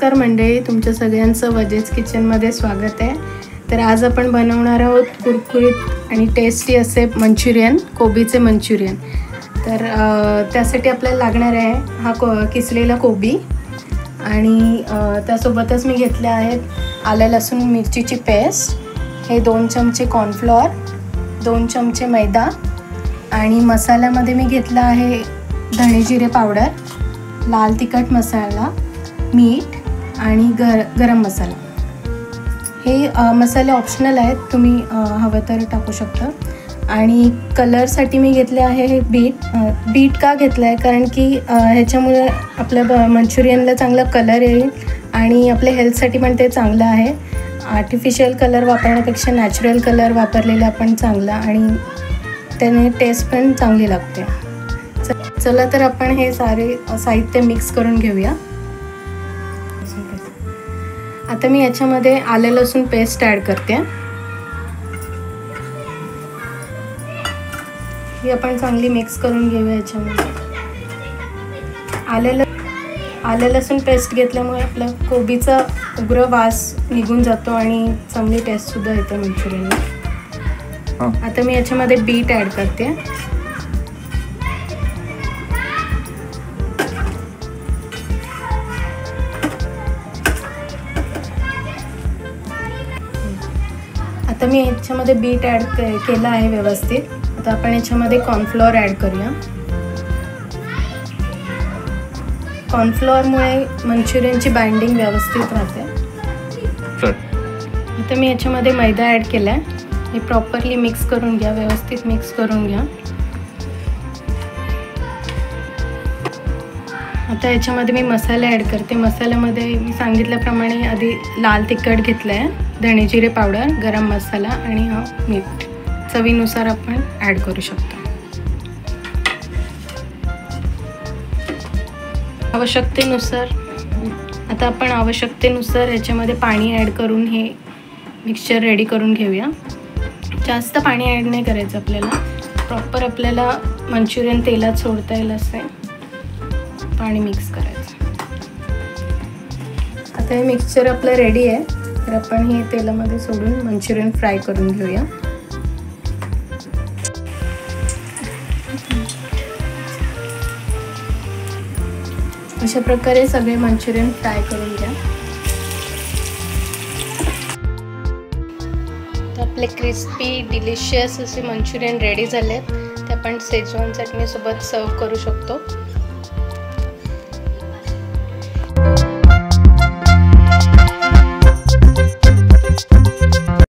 नमस्कार मंडळी, तुमच्या सगळ्यांचं वजेज किचनमध्ये स्वागत आहे। तर आज आपण बनवणार आहोत कुरकुरीत आणि टेस्टी असे मंचुरियन, कोबीचे मंचुरियन। तर त्यासाठी आपल्याला लागणार आहे हा किसलेला कोबी आणि त्यासोबतच मी घेतले आहेत आलं लसूण मिरचीची पेस्ट, हे 2 चमचे कॉर्नफ्लोअर, 2 चमचे मैदा आणि मसाल्यामध्ये मी घेतला आहे धणे जिरे पावडर, लाल तिखट मसाला, मीठ आणि गरम मसाला। हे मसाले ऑप्शनल आहेत, तुम्ही हवं तर टाकू शकता। आणि कलरसाठी मी घेतले आहे हे बीट का घेतला आहे कारण की ह्याच्यामुळे आपल्या मंचुरियनला चांगला कलर येईल आणि आपल्या हेल्थसाठी पण ते चांगलं आहे। आर्टिफिशियल कलर वापरण्यापेक्षा नॅचरल कलर वापरलेला पण चांगला आणि त्याने टेस्ट पण चांगली लागते। चला तर आपण हे सारे साहित्य मिक्स करून घेऊया। आता मी याच्यामध्ये आलं लसूण पेस्ट ॲड करते। ही आपण चांगली मिक्स करून घेऊया। याच्यामध्ये आलं लसूण पेस्ट घेतल्यामुळे आपला कोबीचा उग्र वास निघून जातो आणि चांगली टेस्ट सुद्धा येते मंचुरियनला। आता मी याच्यामध्ये बीट ॲड करते। आता मी याच्यामध्ये बीट ॲड केला आहे व्यवस्थित। आता आपण याच्यामध्ये कॉर्नफ्लोअर ॲड करूया। कॉर्नफ्लोअरमुळे मंचुरियनची बाइंडिंग व्यवस्थित राहते। आता मी याच्यामध्ये मैदा ॲड केला आहे। हे प्रॉपरली मिक्स करून घ्या, व्यवस्थित मिक्स करून घ्या। आता याच्यामध्ये मी मसाले ॲड करते। मसाल्यामध्ये मी सांगितल्याप्रमाणे आधी लाल तिखट घेतलं आहे, धणे जिरे पावडर, गरम मसाला आणि हा मीठ चवीनुसार आपण ॲड करू शकतो। आवश्यकतेनुसार आता आपण आवश्यकतेनुसार याच्यामध्ये पाणी ॲड करून हे मिक्सचर रेडी करून घेऊया। जास्त पाणी ॲड नाही करायचं आपल्याला, प्रॉपर आपल्याला मंचुरियन तेलात सोडता येईल असे पाणी मिक्स करायचं। आता हे मिक्सचर आपलं रेडी आहे, तर आपण हे तेलामध्ये सोडून मंचुरियन फ्राय करून घेऊया। अशा प्रकारे सगळे मंचुरियन फ्राय करून घ्या। तर आपले क्रिस्पी डिलिशियस असे मंचुरियन रेडी झालेत। ते आपण शेजवान चटणीसोबत सर्व करू शकतो।